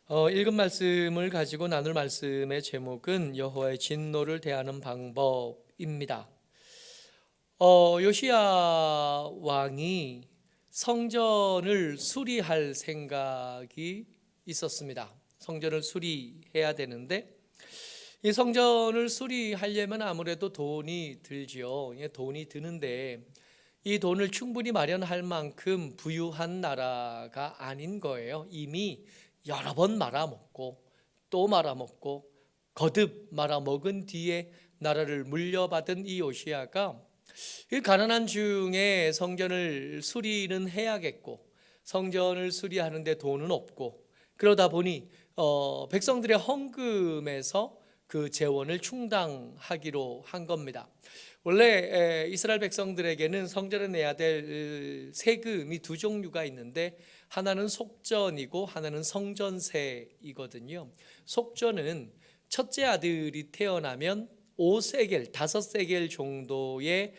읽은 말씀을 가지고 나눌 말씀의 제목은 여호와의 진노를 대하는 방법입니다. 요시야 왕이 성전을 수리할 생각이 있었습니다. 성전을 수리해야 되는데 이 성전을 수리하려면 아무래도 돈이 들지요. 돈이 드는데 이 돈을 충분히 마련할 만큼 부유한 나라가 아닌 거예요. 이미 여러 번 말아먹고 또 말아먹고 거듭 말아먹은 뒤에 나라를 물려받은 이 요시야가 이 가난한 중에 성전을 수리는 해야겠고 성전을 수리하는데 돈은 없고 그러다 보니 백성들의 헌금에서 그 재원을 충당하기로 한 겁니다. 원래 이스라엘 백성들에게는 성전에 내야 될 세금이 두 종류가 있는데 하나는 속전이고 하나는 성전세이거든요. 속전은 첫째 아들이 태어나면 5세겔, 5세겔 정도의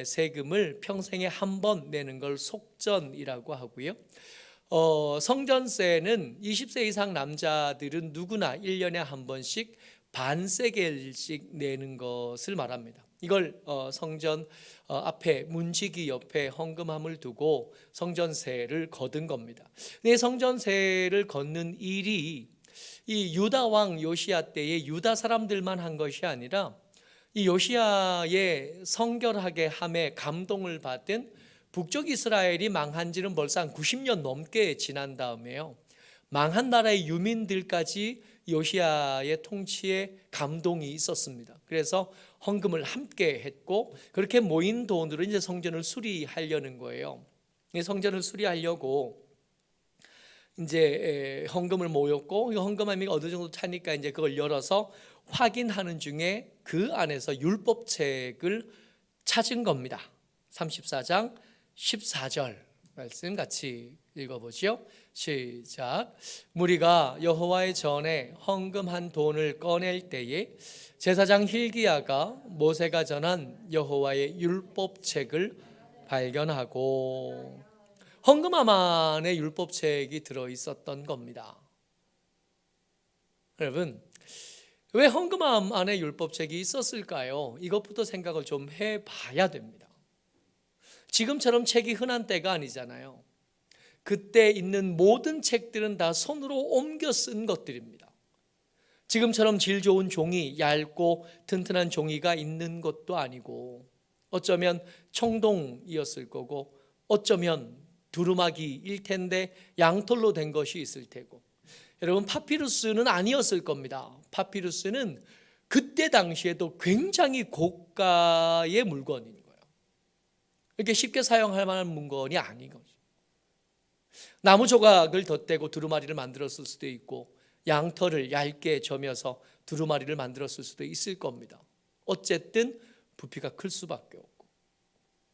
세금을 평생에 한 번 내는 걸 속전이라고 하고요. 성전세는 20세 이상 남자들은 누구나 1년에 한 번씩 반세겔씩 내는 것을 말합니다. 이걸 성전 앞에 문지기 옆에 헌금함을 두고 성전세를 거둔 겁니다. 이 성전세를 걷는 일이 이 유다 왕 요시야 때에 유다 사람들만 한 것이 아니라 이 요시야의 성결하게 함에 감동을 받은 북쪽 이스라엘이 망한 지는 벌써 한 90년 넘게 지난 다음에요. 망한 나라의 유민들까지 요시야의 통치에 감동이 있었습니다. 그래서 헌금을 함께 했고 그렇게 모인 돈으로 이제 성전을 수리하려는 거예요. 성전을 수리하려고 이제 헌금을 모였고 이 헌금함이 어느 정도 차니까 이제 그걸 열어서 확인하는 중에 그 안에서 율법책을 찾은 겁니다. 34장 14절 말씀 같이 읽어보죠. 시작. 무리가 여호와의 전에 헌금한 돈을 꺼낼 때에 제사장 힐기야가 모세가 전한 여호와의 율법책을 발견하고 헌금함 안에 율법책이 들어있었던 겁니다. 여러분, 왜 헌금함 안에 율법책이 있었을까요? 이것부터 생각을 좀 해봐야 됩니다. 지금처럼 책이 흔한 때가 아니잖아요. 그때 있는 모든 책들은 다 손으로 옮겨 쓴 것들입니다. 지금처럼 질 좋은 종이, 얇고 튼튼한 종이가 있는 것도 아니고 어쩌면 청동이었을 거고 어쩌면 두루마기일 텐데 양털로 된 것이 있을 테고 여러분 파피루스는 아니었을 겁니다. 파피루스는 그때 당시에도 굉장히 고가의 물건인 거예요. 이렇게 쉽게 사용할 만한 물건이 아닌 거죠. 나무 조각을 덧대고 두루마리를 만들었을 수도 있고 양털을 얇게 점여서 두루마리를 만들었을 수도 있을 겁니다. 어쨌든 부피가 클 수밖에 없고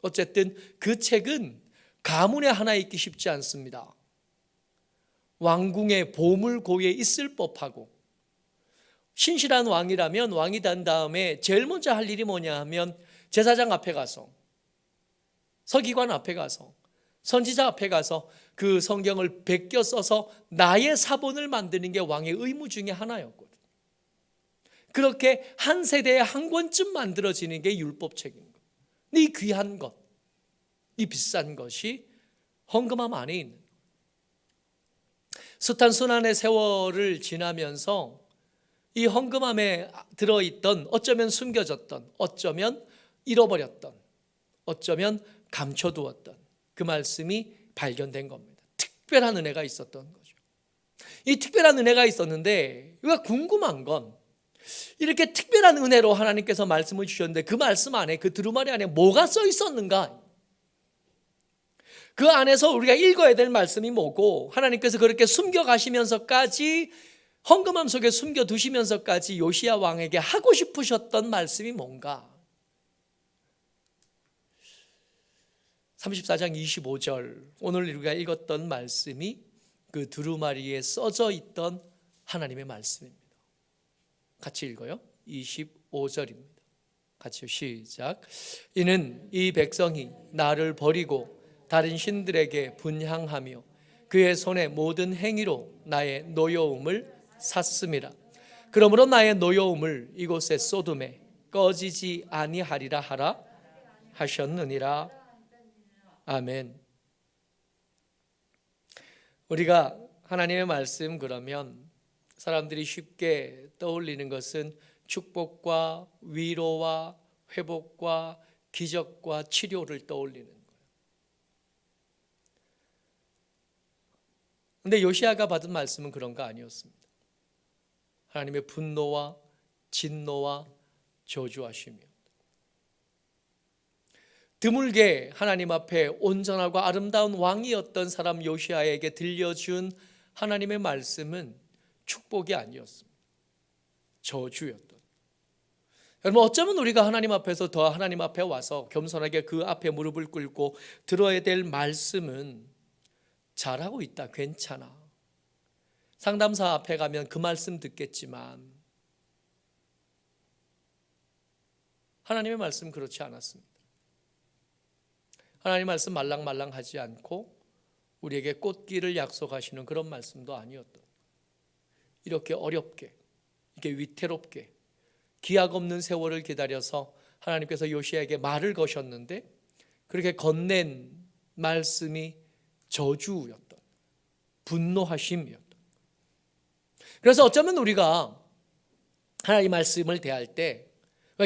어쨌든 그 책은 가문에 하나 있기 쉽지 않습니다. 왕궁의 보물고에 있을 법하고 신실한 왕이라면 왕이 된 다음에 제일 먼저 할 일이 뭐냐 하면 제사장 앞에 가서 서기관 앞에 가서 선지자 앞에 가서 그 성경을 베껴 써서 나의 사본을 만드는 게 왕의 의무 중에 하나였거든. 그렇게 한 세대에 한 권쯤 만들어지는 게 율법책인 것. 이 귀한 것, 이 비싼 것이 헌금함 안에 있는 것. 숱한 순환의 세월을 지나면서 이 헌금함에 들어있던 어쩌면 숨겨졌던 어쩌면 잃어버렸던 어쩌면 감춰두었던 그 말씀이 발견된 겁니다. 특별한 은혜가 있었던 거죠. 이 특별한 은혜가 있었는데 우리가 궁금한 건 이렇게 특별한 은혜로 하나님께서 말씀을 주셨는데 그 말씀 안에 그 두루마리 안에 뭐가 써 있었는가? 그 안에서 우리가 읽어야 될 말씀이 뭐고 하나님께서 그렇게 숨겨가시면서까지 헌금함 속에 숨겨두시면서까지 요시야 왕에게 하고 싶으셨던 말씀이 뭔가? 34장 25절 오늘 우리가 읽었던 말씀이 그 두루마리에 써져 있던 하나님의 말씀입니다. 같이 읽어요. 25절입니다. 같이 시작. 이는 이 백성이 나를 버리고 다른 신들에게 분향하며 그의 손의 모든 행위로 나의 노여움을 샀음이라. 그러므로 나의 노여움을 이곳에 쏟음에 꺼지지 아니하리라 하라 하셨느니라. 아멘. 우리가 하나님의 말씀 그러면 사람들이 쉽게 떠올리는 것은 축복과 위로와 회복과 기적과 치료를 떠올리는 거예요. 그런데 요시야가 받은 말씀은 그런 거 아니었습니다. 하나님의 분노와 진노와 저주하심이었다. 드물게 하나님 앞에 온전하고 아름다운 왕이었던 사람 요시야에게 들려준 하나님의 말씀은 축복이 아니었습니다. 저주였던. 여러분, 어쩌면 우리가 하나님 앞에서 더 하나님 앞에 와서 겸손하게 그 앞에 무릎을 꿇고 들어야 될 말씀은 잘하고 있다, 괜찮아. 상담사 앞에 가면 그 말씀 듣겠지만 하나님의 말씀 그렇지 않았습니다. 하나님의 말씀 말랑말랑하지 않고 우리에게 꽃길을 약속하시는 그런 말씀도 아니었던, 이렇게 어렵게, 이렇게 위태롭게 기약 없는 세월을 기다려서 하나님께서 요시야에게 말을 거셨는데 그렇게 건넨 말씀이 저주였던, 분노하심이었던. 그래서 어쩌면 우리가 하나님 말씀을 대할 때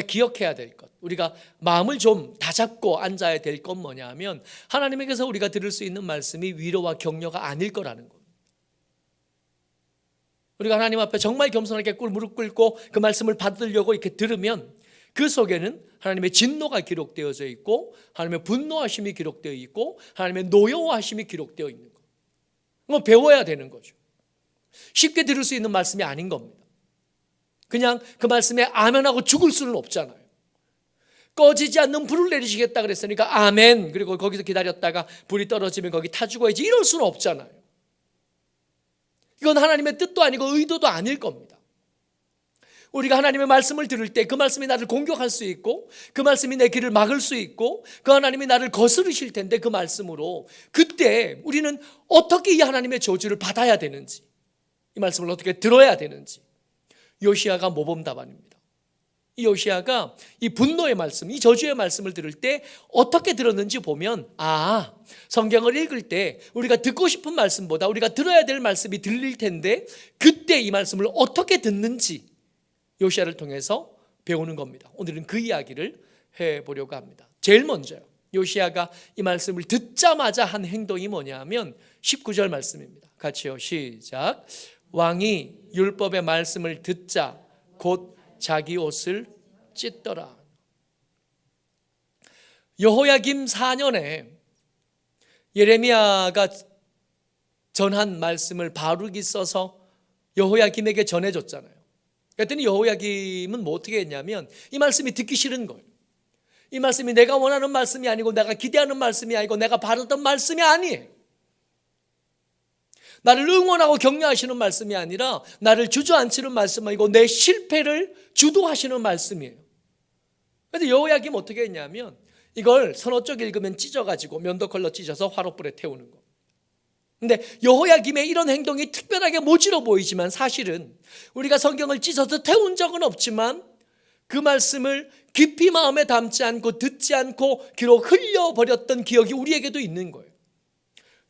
기억해야 될 것, 우리가 마음을 좀 다잡고 앉아야 될 건 뭐냐 하면 하나님에게서 우리가 들을 수 있는 말씀이 위로와 격려가 아닐 거라는 것. 우리가 하나님 앞에 정말 겸손하게 무릎 꿇고 그 말씀을 받으려고 이렇게 들으면 그 속에는 하나님의 진노가 기록되어져 있고 하나님의 분노하심이 기록되어 있고 하나님의 노여워하심이 기록되어 있는 거. 배워야 되는 거죠. 쉽게 들을 수 있는 말씀이 아닌 겁니다. 그냥 그 말씀에 아멘하고 죽을 수는 없잖아요. 꺼지지 않는 불을 내리시겠다 그랬으니까 아멘, 그리고 거기서 기다렸다가 불이 떨어지면 거기 타 죽어야지, 이럴 수는 없잖아요. 이건 하나님의 뜻도 아니고 의도도 아닐 겁니다. 우리가 하나님의 말씀을 들을 때 그 말씀이 나를 공격할 수 있고 그 말씀이 내 길을 막을 수 있고 그 하나님이 나를 거스르실 텐데 그 말씀으로 그때 우리는 어떻게 이 하나님의 저주를 받아야 되는지, 이 말씀을 어떻게 들어야 되는지 요시야가 모범답안입니다. 이 요시야가 이 분노의 말씀, 이 저주의 말씀을 들을 때 어떻게 들었는지 보면, 성경을 읽을 때 우리가 듣고 싶은 말씀보다 우리가 들어야 될 말씀이 들릴 텐데 그때 이 말씀을 어떻게 듣는지 요시야를 통해서 배우는 겁니다. 오늘은 그 이야기를 해보려고 합니다. 제일 먼저요, 요시야가 이 말씀을 듣자마자 한 행동이 뭐냐 하면 19절 말씀입니다. 같이요, 시작. 왕이 율법의 말씀을 듣자 곧 자기 옷을 찢더라. 여호야김 4년에 예레미야가 전한 말씀을 바룩이 써서 여호야김에게 전해줬잖아요. 그랬더니 여호야김은 뭐 어떻게 했냐면 이 말씀이 듣기 싫은 거예요. 이 말씀이 내가 원하는 말씀이 아니고 내가 기대하는 말씀이 아니고 내가 바라던 말씀이 아니에요. 나를 응원하고 격려하시는 말씀이 아니라 나를 주저앉히는 말씀 아니고 내 실패를 주도하시는 말씀이에요. 그래서 여호야김 어떻게 했냐면 이걸 서너 쪽 읽으면 찢어가지고 면도칼로 찢어서 화롯불에 태우는 거. 근데 여호야김의 이런 행동이 특별하게 모질어 보이지만 사실은 우리가 성경을 찢어서 태운 적은 없지만 그 말씀을 깊이 마음에 담지 않고 듣지 않고 기록 흘려버렸던 기억이 우리에게도 있는 거예요.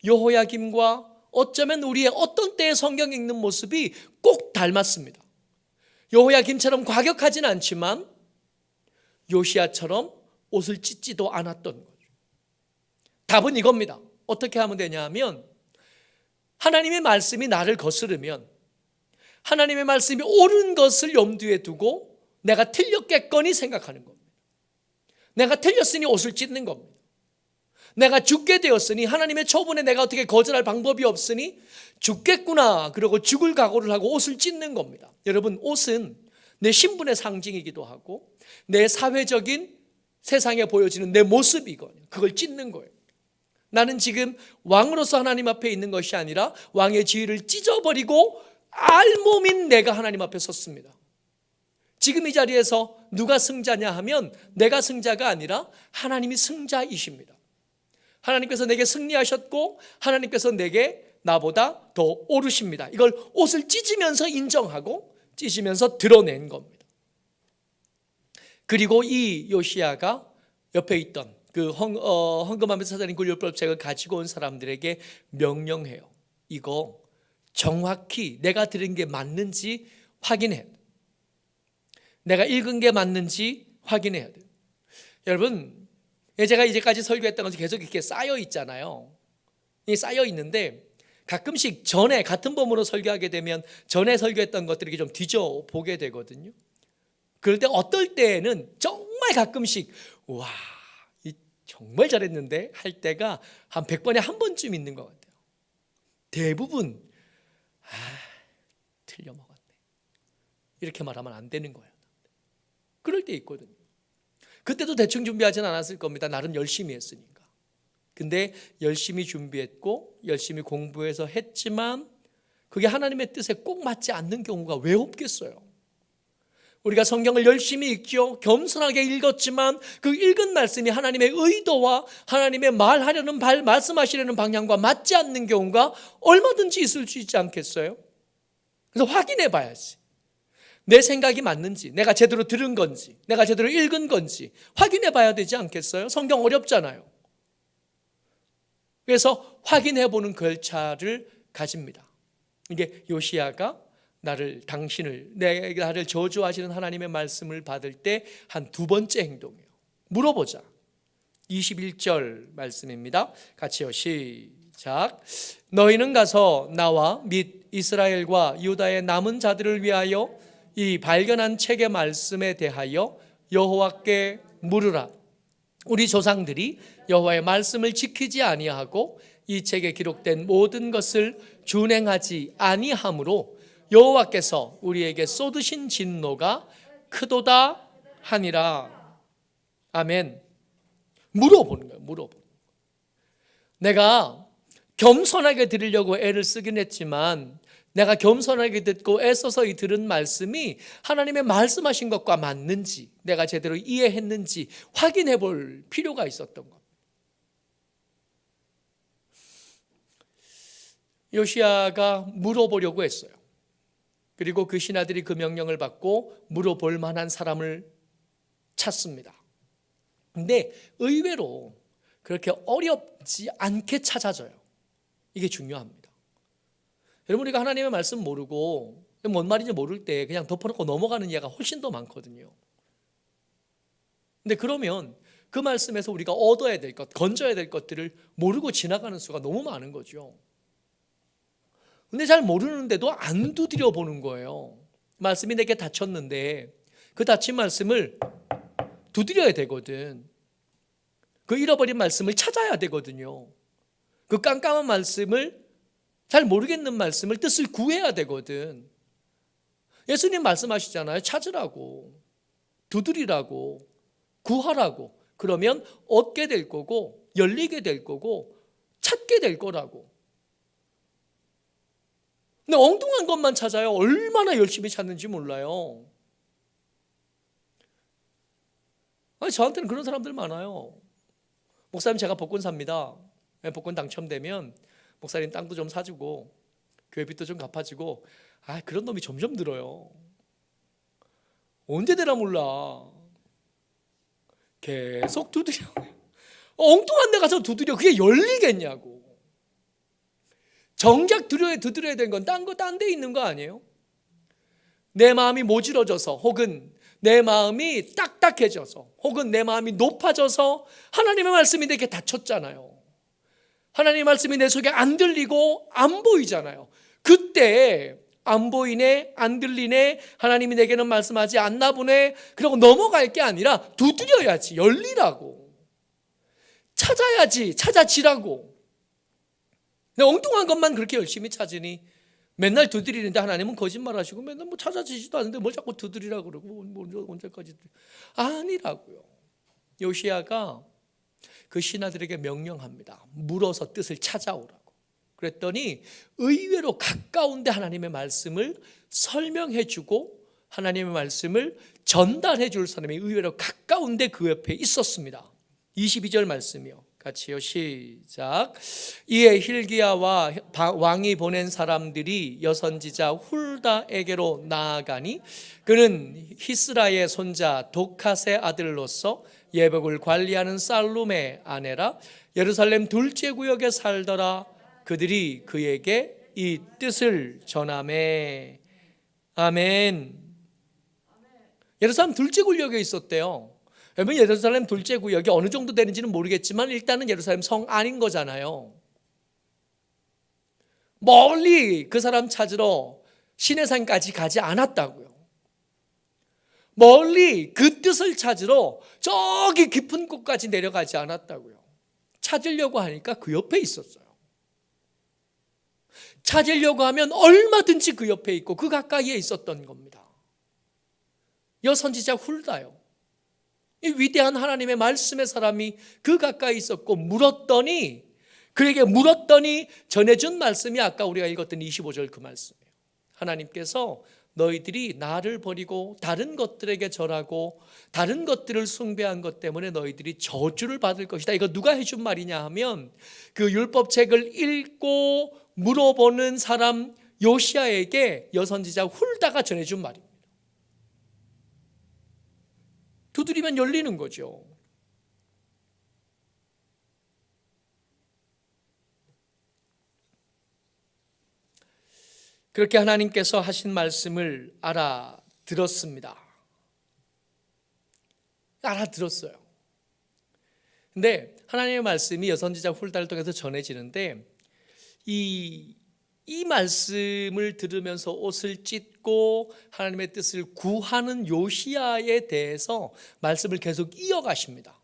여호야김과 어쩌면 우리의 어떤 때의 성경 읽는 모습이 꼭 닮았습니다. 여호야김처럼 과격하진 않지만 요시야처럼 옷을 찢지도 않았던 거죠. 답은 이겁니다. 어떻게 하면 되냐 하면 하나님의 말씀이 나를 거스르면 하나님의 말씀이 옳은 것을 염두에 두고 내가 틀렸겠거니 생각하는 겁니다. 내가 틀렸으니 옷을 찢는 겁니다. 내가 죽게 되었으니 하나님의 처분에 내가 어떻게 거절할 방법이 없으니 죽겠구나, 그리고 죽을 각오를 하고 옷을 찢는 겁니다. 여러분, 옷은 내 신분의 상징이기도 하고 내 사회적인 세상에 보여지는 내 모습이거든요. 그걸 찢는 거예요. 나는 지금 왕으로서 하나님 앞에 있는 것이 아니라 왕의 지위를 찢어버리고 알몸인 내가 하나님 앞에 섰습니다. 지금 이 자리에서 누가 승자냐 하면 내가 승자가 아니라 하나님이 승자이십니다. 하나님께서 내게 승리하셨고 하나님께서 내게 나보다 더 오르십니다. 이걸 옷을 찢으면서 인정하고 찢으면서 드러낸 겁니다. 그리고 이 요시야가 옆에 있던 그 헌금하면서 찾아낸 그 율법책을 가지고 온 사람들에게 명령해요. 이거 정확히 내가 들은 게 맞는지 확인해야 돼. 내가 읽은 게 맞는지 확인해야 돼. 여러분, 제가 이제까지 설교했던 것이 계속 이렇게 쌓여 있잖아요. 이 쌓여 있는데 가끔씩 전에 같은 범으로 설교하게 되면 전에 설교했던 것들을 좀 뒤져보게 되거든요. 그럴 때 어떨 때는 정말 가끔씩 와, 정말 잘했는데 할 때가 한 100번에 한 번쯤 있는 것 같아요. 대부분 틀려먹었네 이렇게 말하면 안 되는 거예요. 그럴 때 있거든요. 그때도 대충 준비하진 않았을 겁니다. 나름 열심히 했으니까. 근데 열심히 준비했고 열심히 공부해서 했지만 그게 하나님의 뜻에 꼭 맞지 않는 경우가 왜 없겠어요? 우리가 성경을 열심히 읽죠. 겸손하게 읽었지만 그 읽은 말씀이 하나님의 의도와 하나님의 말씀하시려는 방향과 맞지 않는 경우가 얼마든지 있을 수 있지 않겠어요? 그래서 확인해 봐야지. 내 생각이 맞는지, 내가 제대로 들은 건지, 내가 제대로 읽은 건지 확인해 봐야 되지 않겠어요? 성경 어렵잖아요. 그래서 확인해 보는 절차를 가집니다. 이게 요시야가 나를 저주하시는 하나님의 말씀을 받을 때 한 두 번째 행동이에요. 물어보자. 21절 말씀입니다. 같이요. 시작. 너희는 가서 나와 및 이스라엘과 유다의 남은 자들을 위하여 이 발견한 책의 말씀에 대하여 여호와께 물으라. 우리 조상들이 여호와의 말씀을 지키지 아니하고 이 책에 기록된 모든 것을 준행하지 아니하므로 여호와께서 우리에게 쏟으신 진노가 크도다 하니라. 아멘. 물어보는 거예요. 물어보는 거예요. 내가 겸손하게 들으려고 애를 쓰긴 했지만 내가 겸손하게 듣고 애써서 이 들은 말씀이 하나님의 말씀하신 것과 맞는지 내가 제대로 이해했는지 확인해 볼 필요가 있었던 겁니다. 요시야가 물어보려고 했어요. 그리고 그 신하들이 그 명령을 받고 물어볼 만한 사람을 찾습니다. 근데 의외로 그렇게 어렵지 않게 찾아져요. 이게 중요합니다. 여러분, 우리가 하나님의 말씀 모르고 뭔 말인지 모를 때 그냥 덮어놓고 넘어가는 예가 훨씬 더 많거든요. 근데 그러면 그 말씀에서 우리가 얻어야 될 것, 건져야 될 것들을 모르고 지나가는 수가 너무 많은 거죠. 근데 잘 모르는데도 안 두드려 보는 거예요. 말씀이 내게 닫혔는데 그 닫힌 말씀을 두드려야 되거든. 그 잃어버린 말씀을 찾아야 되거든요. 그 깜깜한 말씀을, 잘 모르겠는 말씀을 뜻을 구해야 되거든. 예수님 말씀하시잖아요. 찾으라고, 두드리라고, 구하라고. 그러면 얻게 될 거고 열리게 될 거고 찾게 될 거라고. 근데 엉뚱한 것만 찾아요. 얼마나 열심히 찾는지 몰라요. 아니, 저한테는 그런 사람들 많아요. 목사님, 제가 복권 삽니다. 복권 당첨되면 목사님 땅도 좀 사주고 교회 빚도 좀 갚아주고. 그런 놈이 점점 늘어요. 언제 되나 몰라. 계속 두드려. 엉뚱한 데 가서 두드려. 그게 열리겠냐고. 정작 두드려야 되는 건 딴 데 있는 거 아니에요? 내 마음이 모질어져서, 혹은 내 마음이 딱딱해져서, 혹은 내 마음이 높아져서 하나님의 말씀이 내게 닫혔잖아요. 하나님의 말씀이 내 속에 안 들리고 안 보이잖아요. 그때 안 보이네, 안 들리네, 하나님이 내게는 말씀하지 않나 보네, 그러고 넘어갈 게 아니라 두드려야지, 열리라고. 찾아야지, 찾아지라고. 근데 엉뚱한 것만 그렇게 열심히 찾으니 맨날 두드리는데 하나님은 거짓말하시고 맨날 찾아지지도 않는데 뭘 자꾸 두드리라고 그러고 언제까지 아니라고요. 요시야가 그 신하들에게 명령합니다. 물어서 뜻을 찾아오라고. 그랬더니 의외로 가까운데 하나님의 말씀을 설명해 주고 하나님의 말씀을 전달해 줄 사람이 의외로 가까운데 그 옆에 있었습니다. 22절 말씀이요. 같이요. 시작. 이에 hil기야와 왕이 보낸 사람들이 여선지자 훌다에게로 나아가니 그는 히스라의 손자 독핫의 아들로서 예복을 관리하는 살룸의 아내라. 예루살렘 둘째 구역에 살더라. 그들이 그에게 이 뜻을 전하매. 아멘. 예루살렘 둘째 구역에 있었대요. 여러분, 예루살렘 둘째 구역이 어느 정도 되는지는 모르겠지만 일단은 예루살렘 성 안인 거잖아요. 멀리 그 사람 찾으러 시내산까지 가지 않았다고요. 멀리 그 뜻을 찾으러 저기 깊은 곳까지 내려가지 않았다고요. 찾으려고 하니까 그 옆에 있었어요. 찾으려고 하면 얼마든지 그 옆에 있고 그 가까이에 있었던 겁니다. 여선지자 훌다요. 이 위대한 하나님의 말씀의 사람이 그 가까이 있었고 그에게 물었더니 전해준 말씀이 아까 우리가 읽었던 25절 그 말씀이에요. 하나님께서 너희들이 나를 버리고 다른 것들에게 절하고 다른 것들을 숭배한 것 때문에 너희들이 저주를 받을 것이다. 이거 누가 해준 말이냐 하면 그 율법책을 읽고 물어보는 사람 요시야에게 여선지자 훌다가 전해준 말입니다. 두드리면 열리는 거죠. 그렇게 하나님께서 하신 말씀을 알아들었습니다. 알아들었어요. 근데 하나님의 말씀이 여선지자 훌다를 통해서 전해지는데 이 말씀을 들으면서 옷을 찢고 하나님의 뜻을 구하는 요시야에 대해서 말씀을 계속 이어가십니다.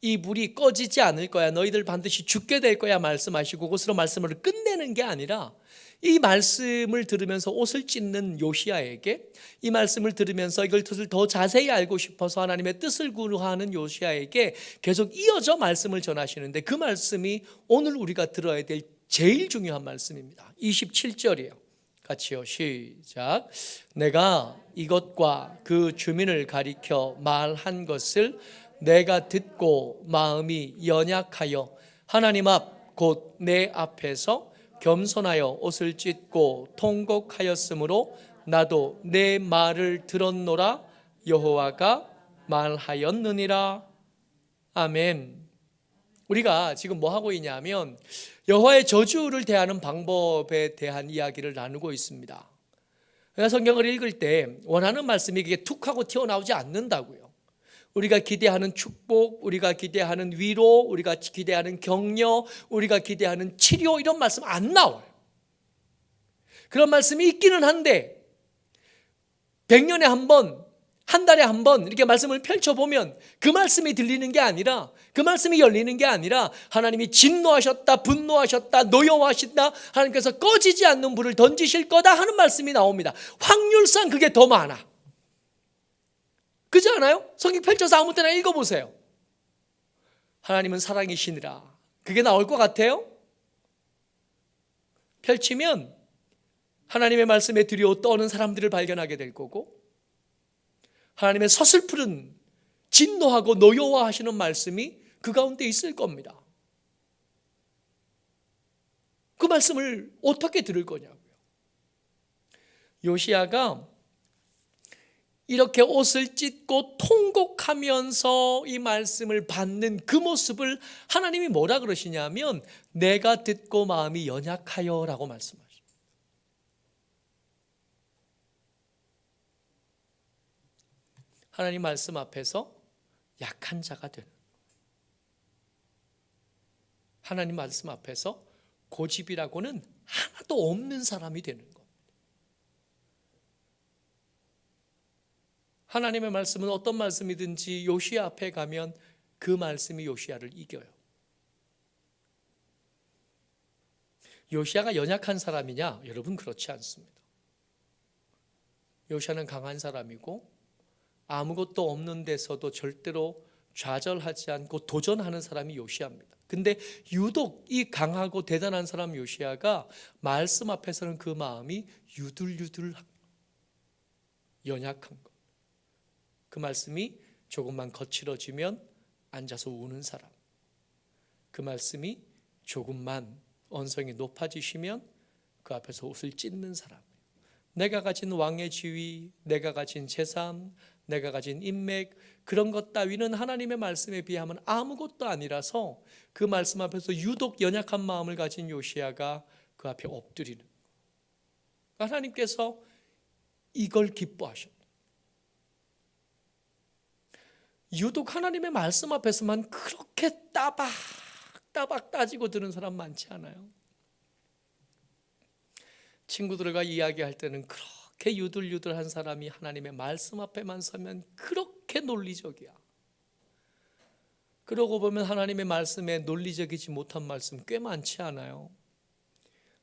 이 불이 꺼지지 않을 거야, 너희들 반드시 죽게 될 거야 말씀하시고 그것으로 말씀을 끝내는 게 아니라 이 말씀을 들으면서 옷을 찢는 요시야에게, 이 말씀을 들으면서 이걸 뜻을 더 자세히 알고 싶어서 하나님의 뜻을 구하는 요시야에게 계속 이어져 말씀을 전하시는데 그 말씀이 오늘 우리가 들어야 될 제일 중요한 말씀입니다. 27절이에요. 같이요. 시작. 내가 이것과 그 주민을 가리켜 말한 것을 내가 듣고 마음이 연약하여 하나님 앞 곧 내 앞에서 겸손하여 옷을 찢고 통곡하였으므로 나도 내 말을 들었노라. 여호와가 말하였느니라. 아멘. 우리가 지금 뭐 하고 있냐면 여호와의 저주를 대하는 방법에 대한 이야기를 나누고 있습니다. 성경을 읽을 때 원하는 말씀이 이게 툭 하고 튀어나오지 않는다고요. 우리가 기대하는 축복, 우리가 기대하는 위로, 우리가 기대하는 격려, 우리가 기대하는 치료, 이런 말씀 안 나와요. 그런 말씀이 있기는 한데 100년에 한 번, 한 달에 한 번 이렇게 말씀을 펼쳐보면 그 말씀이 들리는 게 아니라, 그 말씀이 열리는 게 아니라 하나님이 진노하셨다, 분노하셨다, 노여워하신다, 하나님께서 꺼지지 않는 불을 던지실 거다 하는 말씀이 나옵니다. 확률상 그게 더 많아. 그렇지 않아요? 성경 펼쳐서 아무 때나 읽어보세요. 하나님은 사랑이시니라. 그게 나올 것 같아요? 펼치면 하나님의 말씀에 두려워 떠오는 사람들을 발견하게 될 거고, 하나님의 서슬프른 진노하고 노여워하시는 말씀이 그 가운데 있을 겁니다. 그 말씀을 어떻게 들을 거냐고요. 요시야가 이렇게 옷을 찢고 통곡하면서 이 말씀을 받는 그 모습을 하나님이 뭐라 그러시냐면 내가 듣고 마음이 연약하여 라고 말씀하십니다. 하나님 말씀 앞에서 약한 자가 되는, 하나님 말씀 앞에서 고집이라고는 하나도 없는 사람이 되는 것. 하나님의 말씀은 어떤 말씀이든지 요시야 앞에 가면 그 말씀이 요시야를 이겨요. 요시야가 연약한 사람이냐? 여러분, 그렇지 않습니다. 요시야는 강한 사람이고 아무것도 없는 데서도 절대로 좌절하지 않고 도전하는 사람이 요시야입니다. 근데 유독 이 강하고 대단한 사람 요시야가 말씀 앞에서는 그 마음이 유들유들한, 연약한 것. 그 말씀이 조금만 거칠어지면 앉아서 우는 사람. 그 말씀이 조금만 언성이 높아지시면 그 앞에서 옷을 찢는 사람. 내가 가진 왕의 지위, 내가 가진 재산, 내가 가진 인맥, 그런 것 따위는 하나님의 말씀에 비하면 아무것도 아니라서 그 말씀 앞에서 유독 연약한 마음을 가진 요시야가 그 앞에 엎드리는. 하나님께서 이걸 기뻐하셨다. 유독 하나님의 말씀 앞에서만 그렇게 따박따박 따지고 드는 사람 많지 않아요? 친구들과 이야기할 때는 그렇게 유들유들한 사람이 하나님의 말씀 앞에만 서면 그렇게 논리적이야. 그러고 보면 하나님의 말씀에 논리적이지 못한 말씀 꽤 많지 않아요?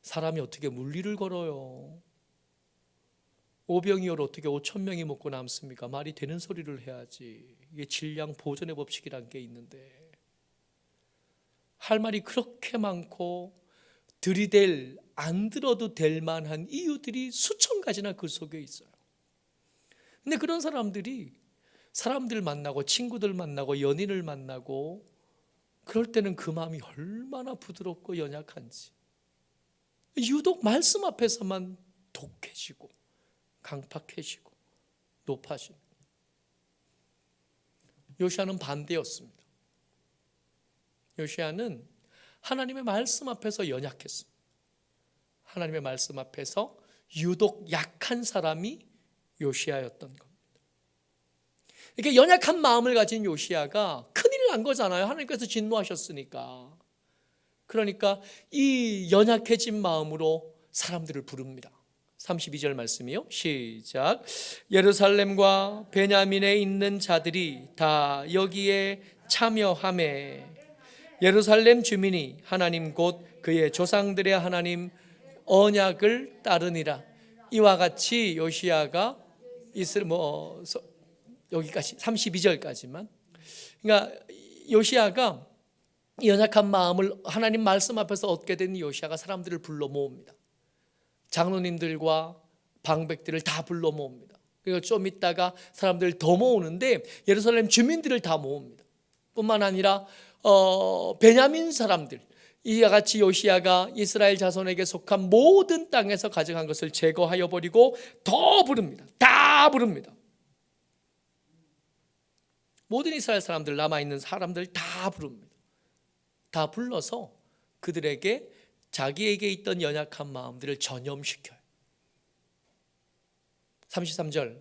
사람이 어떻게 물리를 걸어요? 오병이어를 어떻게 5,000명이 먹고 남습니까? 말이 되는 소리를 해야지. 이게 질량 보존의 법칙이란 게 있는데, 할 말이 그렇게 많고 들이댈 안 들어도 될 만한 이유들이 수천 가지나 그 속에 있어요. 근데 그런 사람들이 사람들 만나고 친구들 만나고 연인을 만나고 그럴 때는 그 마음이 얼마나 부드럽고 연약한지, 유독 말씀 앞에서만 독해지고 강팍해지고 높아지는. 요시야는 반대였습니다. 요시야는 하나님의 말씀 앞에서 연약했습니다. 하나님의 말씀 앞에서 유독 약한 사람이 요시야였던 겁니다. 이렇게 연약한 마음을 가진 요시야가 큰일 난 거잖아요. 하나님께서 진노하셨으니까. 그러니까 이 연약해진 마음으로 사람들을 부릅니다. 32절 말씀이요. 시작. 예루살렘과 베냐민에 있는 자들이 다 여기에 참여하매 예루살렘 주민이 하나님 곧 그의 조상들의 하나님 언약을 따르니라. 이와 같이 요시야가 여기까지 32절까지만. 그러니까 요시야가 연약한 마음을 하나님 말씀 앞에서 얻게 된 요시야가 사람들을 불러 모읍니다. 장로님들과 방백들을 다 불러 모읍니다. 그리고 좀 있다가 사람들을 더 모으는데 예루살렘 주민들을 다 모읍니다. 뿐만 아니라 베냐민 사람들, 이와 같이 요시야가 이스라엘 자손에게 속한 모든 땅에서 가져간 것을 제거하여 버리고 더 부릅니다. 다 부릅니다. 모든 이스라엘 사람들, 남아있는 사람들 다 부릅니다. 다 불러서 그들에게 자기에게 있던 연약한 마음들을 전염시켜요. 33절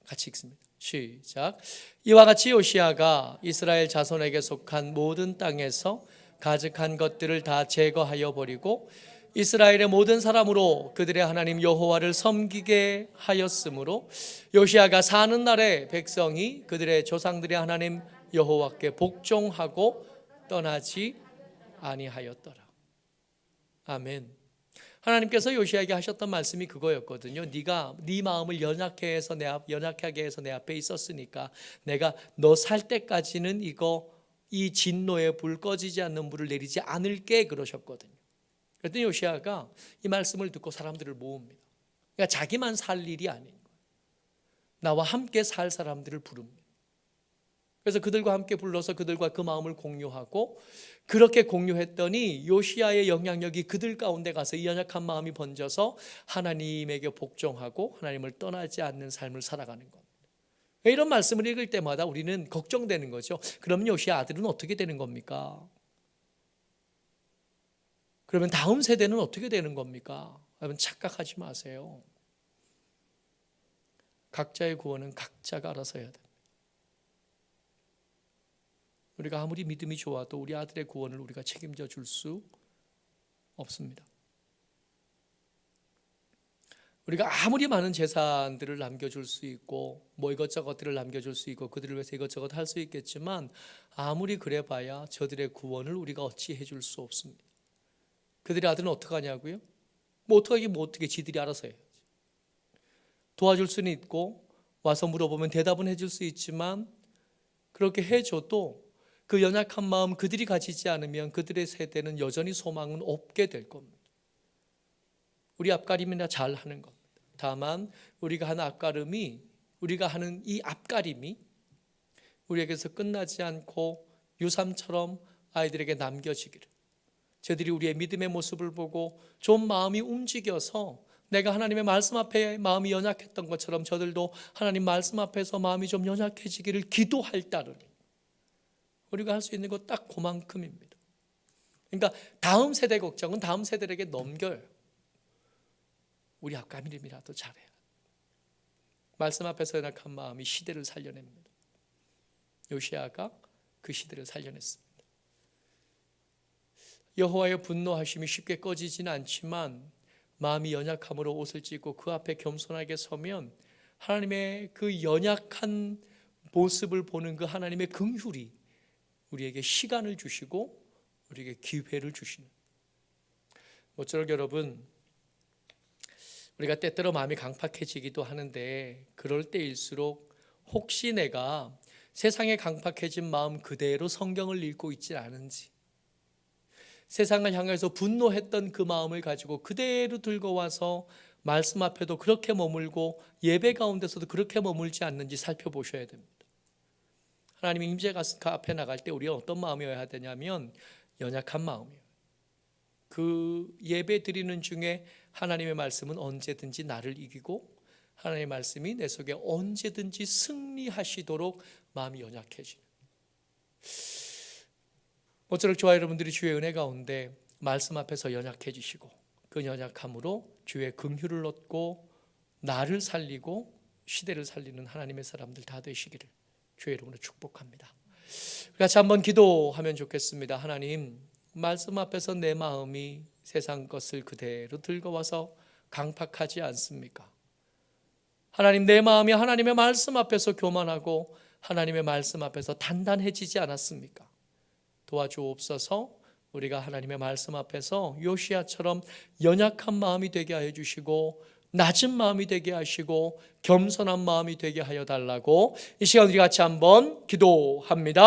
같이 읽습니다. 시작. 이와 같이 요시야가 이스라엘 자손에게 속한 모든 땅에서 가득한 것들을 다 제거하여 버리고 이스라엘의 모든 사람으로 그들의 하나님 여호와를 섬기게 하였으므로 요시야가 사는 날에 백성이 그들의 조상들의 하나님 여호와께 복종하고 떠나지 아니하였더라. 아멘. 하나님께서 요시야에게 하셨던 말씀이 그거였거든요. 네가 네 마음을 연약하게 해서 내 앞에 있었으니까 내가 너 살 때까지는 이 진노의 불, 꺼지지 않는 불을 내리지 않을게, 그러셨거든요. 그랬더니 요시야가 이 말씀을 듣고 사람들을 모읍니다. 그러니까 자기만 살 일이 아닌 거예요. 나와 함께 살 사람들을 부릅니다. 그래서 그들과 함께 불러서 그들과 그 마음을 공유하고, 그렇게 공유했더니 요시야의 영향력이 그들 가운데 가서 이 연약한 마음이 번져서 하나님에게 복종하고 하나님을 떠나지 않는 삶을 살아가는 겁니다. 이런 말씀을 읽을 때마다 우리는 걱정되는 거죠. 그럼 요시야 아들은 어떻게 되는 겁니까? 그러면 다음 세대는 어떻게 되는 겁니까? 여러분 착각하지 마세요. 각자의 구원은 각자가 알아서 해야 됩니다. 우리가 아무리 믿음이 좋아도 우리 아들의 구원을 우리가 책임져 줄 수 없습니다. 우리가 아무리 많은 재산들을 남겨줄 수 있고 이것저것들을 남겨줄 수 있고 그들을 위해서 이것저것 할 수 있겠지만 아무리 그래봐야 저들의 구원을 우리가 어찌 해줄 수 없습니다. 그들의 아들은 어떻게 하냐고요? 어떻게 지들이 알아서 해야지. 도와줄 수는 있고 와서 물어보면 대답은 해줄 수 있지만 그렇게 해줘도 그 연약한 마음 그들이 가지지 않으면 그들의 세대는 여전히 소망은 없게 될 겁니다. 우리 앞가림이나 잘 하는 겁니다. 다만 우리가 하는 이 앞가림이 우리에게서 끝나지 않고 유삼처럼 아이들에게 남겨지기를, 저들이 우리의 믿음의 모습을 보고 좀 마음이 움직여서 내가 하나님의 말씀 앞에 마음이 연약했던 것처럼 저들도 하나님 말씀 앞에서 마음이 좀 연약해지기를 기도할 따르니 우리가 할 수 있는 것 딱 그만큼입니다. 그러니까 다음 세대 걱정은 다음 세대에게 넘겨요. 우리 아까미름이라도 잘해야. 말씀 앞에서 연약한 마음이 시대를 살려냅니다. 요시야가 그 시대를 살려냈습니다. 여호와의 분노하심이 쉽게 꺼지지는 않지만 마음이 연약함으로 옷을 찢고 그 앞에 겸손하게 서면 하나님의 그 연약한 모습을 보는 그 하나님의 긍휼이 우리에게 시간을 주시고 우리에게 기회를 주시는. 모쪼록 여러분, 우리가 때때로 마음이 강팍해지기도 하는데 그럴 때일수록 혹시 내가 세상에 강팍해진 마음 그대로 성경을 읽고 있지 않은지, 세상을 향해서 분노했던 그 마음을 가지고 그대로 들고 와서 말씀 앞에도 그렇게 머물고 예배 가운데서도 그렇게 머물지 않는지 살펴보셔야 됩니다. 하나님의 임재가 그 앞에 나갈 때 우리가 어떤 마음이어야 되냐면 연약한 마음이에요. 그 예배 드리는 중에 하나님의 말씀은 언제든지 나를 이기고 하나님의 말씀이 내 속에 언제든지 승리하시도록 마음이 연약해지는. 모쪼록 저와 여러분들이 주의 은혜 가운데 말씀 앞에서 연약해지시고 그 연약함으로 주의 긍휼을 얻고 나를 살리고 시대를 살리는 하나님의 사람들 다 되시기를 주의 이름으로 축복합니다. 같이 한번 기도하면 좋겠습니다. 하나님, 말씀 앞에서 내 마음이 세상 것을 그대로 들고 와서 강팍하지 않습니까? 하나님, 내 마음이 하나님의 말씀 앞에서 교만하고 하나님의 말씀 앞에서 단단해지지 않았습니까? 도와주옵소서. 우리가 하나님의 말씀 앞에서 요시야처럼 연약한 마음이 되게 하여 주시고 낮은 마음이 되게 하시고 겸손한 마음이 되게 하여 달라고 이 시간 우리 같이 한번 기도합니다.